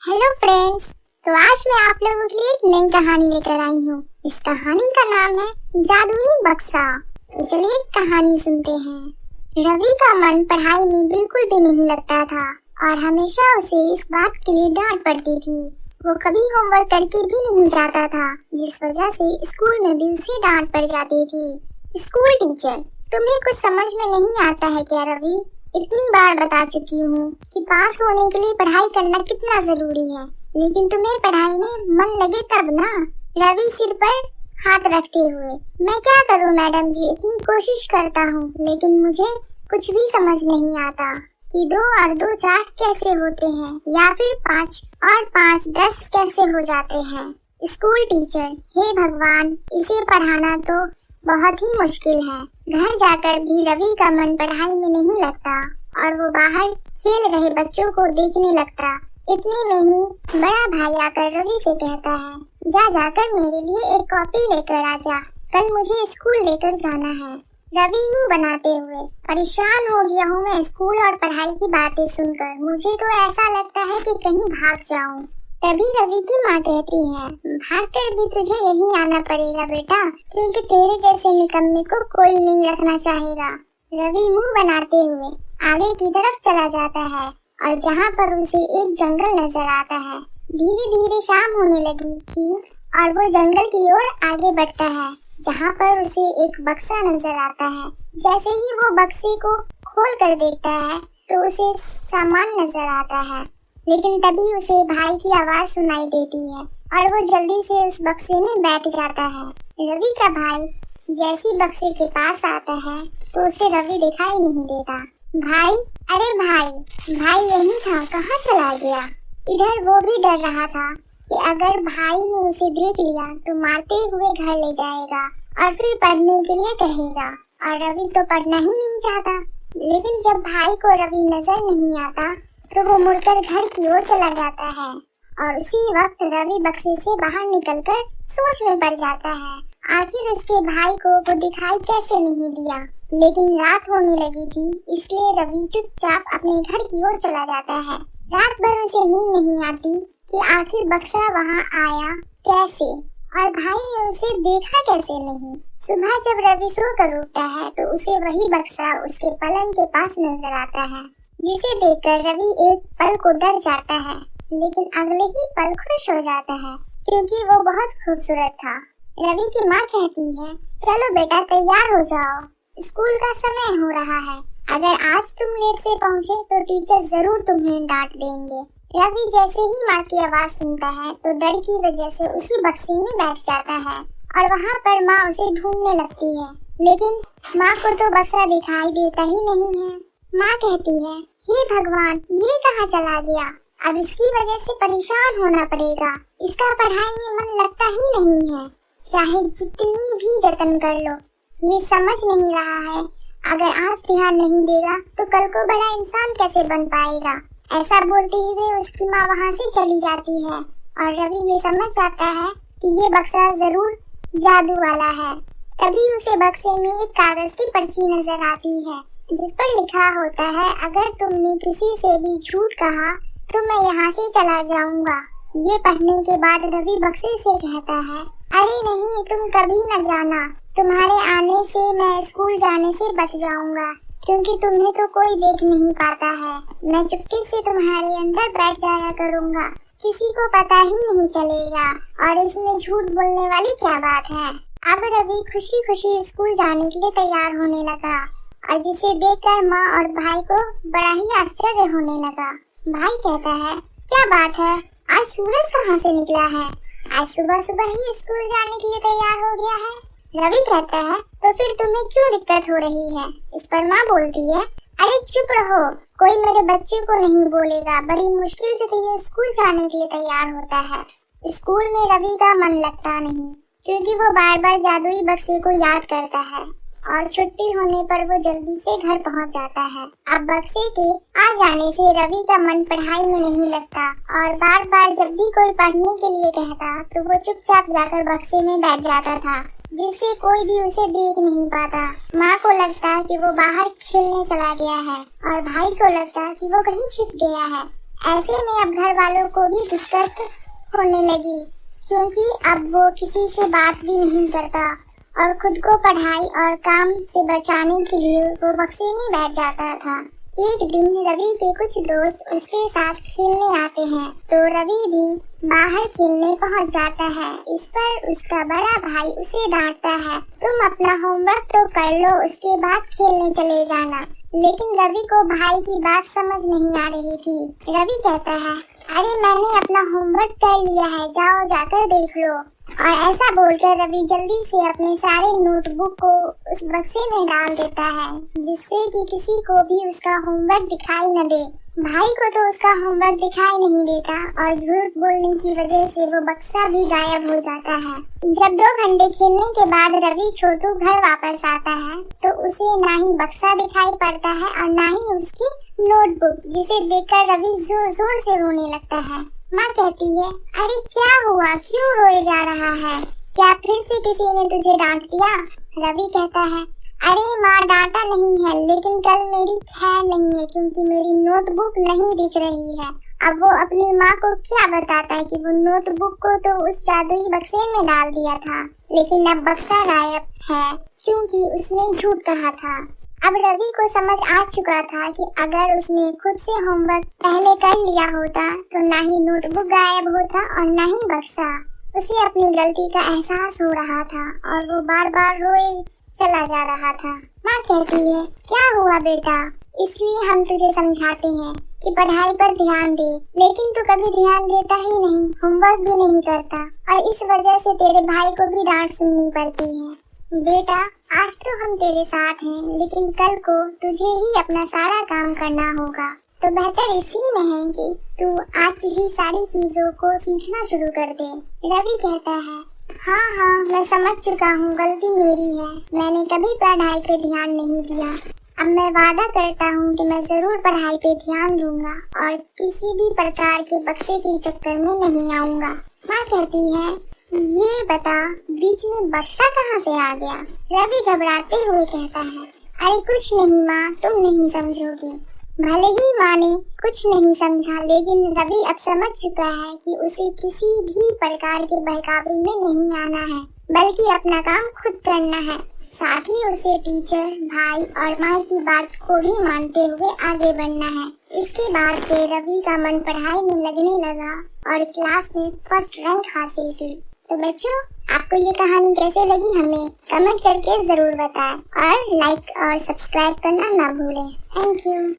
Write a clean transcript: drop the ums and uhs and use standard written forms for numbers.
Hello friends. तो आज मैं आप लोगों के लिए एक नई कहानी लेकर आई हूँ। इस कहानी का नाम है जादुई बक्सा। तो चलिए कहानी सुनते हैं। रवि का मन पढ़ाई में बिल्कुल भी नहीं लगता था और हमेशा उसे इस बात के लिए डांट पड़ती थी। वो कभी होमवर्क करके भी नहीं जाता था, जिस वजह से स्कूल में भी उसे डांट पड़ जाती थी। स्कूल टीचर, तुम्हें कुछ समझ में नहीं आता है क्या रवि? इतनी बार बता चुकी हूँ कि पास होने के लिए पढ़ाई करना कितना जरूरी है, लेकिन तुम्हें पढ़ाई में मन लगे तब ना। रवि सिर पर हाथ रखते हुए, मैं क्या करूँ मैडम जी, इतनी कोशिश करता हूँ लेकिन मुझे कुछ भी समझ नहीं आता कि 2 और 2 4 कैसे होते हैं, या फिर 5 और 5 10 कैसे हो जाते हैं। स्कूल टीचर, हे भगवान, इसे पढ़ाना तो बहुत ही मुश्किल है। घर जाकर भी रवि का मन पढ़ाई में नहीं लगता और वो बाहर खेल रहे बच्चों को देखने लगता। इतने में ही बड़ा भाई आकर रवि से कहता है, जा जाकर मेरे लिए एक कॉपी लेकर आ जा, कल मुझे स्कूल लेकर जाना है। रवि मुंह बनाते हुए, परेशान हो गया हूँ मैं स्कूल और पढ़ाई की बातें सुनकर, मुझे तो ऐसा लगता है कि कहीं भाग जाऊँ। तभी रवि की माँ कहती है, भागकर भी तुझे यहीं आना पड़ेगा बेटा, क्योंकि तेरे जैसे निकम्मे को कोई नहीं रखना चाहेगा। रवि मुंह बनाते हुए आगे की तरफ चला जाता है और जहाँ पर उसे एक जंगल नजर आता है। धीरे धीरे शाम होने लगी थी और वो जंगल की ओर आगे बढ़ता है, जहाँ पर उसे एक बक्सा नजर आता है। जैसे ही वो बक्से को खोल कर देखता है तो उसे सामान नजर आता है, लेकिन तभी उसे भाई की आवाज सुनाई देती है और वो जल्दी से उस बक्से में बैठ जाता है। रवि का भाई जैसे बक्से के पास आता है तो उसे रवि दिखाई नहीं देता। भाई, अरे भाई, भाई यही था, कहाँ चला गया? इधर वो भी डर रहा था कि अगर भाई ने उसे देख लिया तो मारते हुए घर ले जाएगा और फिर पढ़ने के लिए कहेगा, और रवि तो पढ़ना ही नहीं चाहता। लेकिन जब भाई को रवि नजर नहीं आता तो वो मुड़कर घर की ओर चला जाता है और उसी वक्त रवि बक्से से बाहर निकलकर सोच में पड़ जाता है। आखिर उसके भाई को वो दिखाई कैसे नहीं दिया, लेकिन रात होने लगी थी, इसलिए रवि चुपचाप अपने घर की ओर चला जाता है। रात भर उसे नींद नहीं आती कि आखिर बक्सा वहाँ आया कैसे और भाई ने उसे देखा कैसे नहीं। सुबह जब रवि सोकर उठता है तो उसे वही बक्सा उसके पलंग के पास नजर आता है, जिसे देखकर रवि एक पल को डर जाता है, लेकिन अगले ही पल खुश हो जाता है क्योंकि वो बहुत खूबसूरत था। रवि की माँ कहती है, चलो बेटा तैयार हो जाओ, स्कूल का समय हो रहा है। अगर आज तुम लेट से पहुँचे तो टीचर जरूर तुम्हें डांट देंगे। रवि जैसे ही माँ की आवाज सुनता है तो डर की वजह से उसी बक्से में बैठ जाता है और वहाँ पर माँ उसे ढूंढने लगती है, लेकिन माँ को तो बक्सा दिखाई देता ही नहीं है। माँ कहती है, हे भगवान, ये कहाँ चला गया? अब इसकी वजह से परेशान होना पड़ेगा, इसका पढ़ाई में मन लगता ही नहीं है। चाहे जितनी भी जतन कर लो, ये समझ नहीं रहा है, अगर आज ध्यान नहीं देगा तो कल को बड़ा इंसान कैसे बन पाएगा। ऐसा बोलते हुए उसकी माँ वहाँ से चली जाती है और रवि ये समझ जाता है कि ये बक्सा जरूर जादू वाला है। तभी उसे बक्से में एक कागज की पर्ची नजर आती है, जिस पर लिखा होता है, अगर तुमने किसी से भी झूठ कहा तो मैं यहाँ से चला जाऊंगा। ये पढ़ने के बाद रवि बक्से से कहता है, अरे नहीं, तुम कभी न जाना, तुम्हारे आने से मैं स्कूल जाने से बच जाऊंगा, क्योंकि तुम्हें तो कोई देख नहीं पाता है। मैं चुपके से तुम्हारे अंदर बैठ जाया करूंगा, किसी को पता ही नहीं चलेगा, और इसमें झूठ बोलने वाली क्या बात है। अब रवि खुशी खुशी स्कूल जाने के लिए तैयार होने लगा और जिसे देखकर माँ और भाई को बड़ा ही आश्चर्य होने लगा। भाई कहता है, क्या बात है, आज सूरज कहाँ से निकला है? आज सुबह सुबह ही स्कूल जाने के लिए तैयार हो गया है। रवि कहता है, तो फिर तुम्हें क्यों दिक्कत हो रही है? इस पर माँ बोलती है, अरे चुप रहो, कोई मेरे बच्चे को नहीं बोलेगा, बड़ी मुश्किल से तो ये स्कूल जाने के लिए तैयार होता है। स्कूल में रवि का मन लगता नहीं, क्योंकि वो बार बार जादुई बक्से को याद करता है और छुट्टी होने पर वो जल्दी से घर पहुंच जाता है। अब बक्से के आ जाने से रवि का मन पढ़ाई में नहीं लगता और बार बार जब भी कोई पढ़ने के लिए कहता तो वो चुपचाप जाकर बक्से में बैठ जाता था, जिससे कोई भी उसे देख नहीं पाता। माँ को लगता कि वो बाहर खेलने चला गया है और भाई को लगता कि वो कहीं छिप गया है। ऐसे में अब घर वालों को भी दिक्कत होने लगी, क्योंकि अब वो किसी से बात भी नहीं करता और खुद को पढ़ाई और काम से बचाने के लिए वो बक्से में बैठ जाता था। एक दिन रवि के कुछ दोस्त उसके साथ खेलने आते हैं, तो रवि भी बाहर खेलने पहुंच जाता है। इस पर उसका बड़ा भाई उसे डांटता है, तुम अपना होमवर्क तो कर लो, उसके बाद खेलने चले जाना। लेकिन रवि को भाई की बात समझ नहीं आ रही थी। रवि कहता है, अरे मैंने अपना होमवर्क कर लिया है, जाओ जाकर देख लो। और ऐसा बोलकर रवि जल्दी से अपने सारे नोटबुक को उस बक्से में डाल देता है, जिससे कि किसी को भी उसका होमवर्क दिखाई न दे। भाई को तो उसका होमवर्क दिखाई नहीं देता और झूठ बोलने की वजह से वो बक्सा भी गायब हो जाता है। जब 2 घंटे खेलने के बाद रवि छोटू घर वापस आता है, तो उसे ना ही बक्सा दिखाई पड़ता है और ना ही उसकी नोटबुक, जिसे देखकर रवि जोर जोर से रोने लगता है। माँ कहती है, अरे क्या हुआ, क्यों रोए जा रहा है, क्या फिर से किसी ने तुझे डांट दिया? रवि कहता है, अरे माँ डांटा नहीं है, लेकिन कल मेरी खैर नहीं है क्योंकि मेरी नोटबुक नहीं दिख रही है। अब वो अपनी माँ को क्या बताता है कि वो नोटबुक को तो उस जादुई बक्से में डाल दिया था, लेकिन अब बक्सा गायब है क्योंकि उसने झूठ कहा था। अब रवि को समझ आ चुका था कि अगर उसने खुद से होमवर्क पहले कर लिया होता तो ना ही नोटबुक गायब होता और ना ही बक्सा। उसे अपनी गलती का एहसास हो रहा था और वो बार बार रोए चला जा रहा था। माँ कहती है, क्या हुआ बेटा, इसलिए हम तुझे समझाते हैं कि पढ़ाई पर ध्यान दे, लेकिन तू कभी ध्यान देता ही नहीं, होमवर्क भी नहीं करता और इस वजह से तेरे भाई को भी डांट सुननी पड़ती है। बेटा आज तो हम तेरे साथ हैं, लेकिन कल को तुझे ही अपना सारा काम करना होगा, तो बेहतर इसी में है कि तू आज ही सारी चीजों को सीखना शुरू कर दे। रवि कहता है, हाँ मैं समझ चुका हूँ, गलती मेरी है, मैंने कभी पढ़ाई पे ध्यान नहीं दिया। अब मैं वादा करता हूँ कि मैं जरूर पढ़ाई पे ध्यान दूंगा और किसी भी प्रकार के बक्से के चक्कर में नहीं आऊँगा। माँ कहती है, ये बता बीच में बक्सा कहाँ से आ गया? रवि घबराते हुए कहता है, अरे कुछ नहीं माँ, तुम नहीं समझोगी। भले ही माँ ने कुछ नहीं समझा, लेकिन रवि अब समझ चुका है कि उसे किसी भी प्रकार के बहकावे में नहीं आना है, बल्कि अपना काम खुद करना है। साथ ही उसे टीचर, भाई और माँ की बात को भी मानते हुए आगे बढ़ना है। इसके बाद से रवि का मन पढ़ाई में लगने लगा और क्लास में फर्स्ट रैंक हासिल की। तो बच्चों, आपको ये कहानी कैसे लगी हमें कमेंट करके जरूर बताएं और लाइक और सब्सक्राइब करना ना भूलें। Thank you.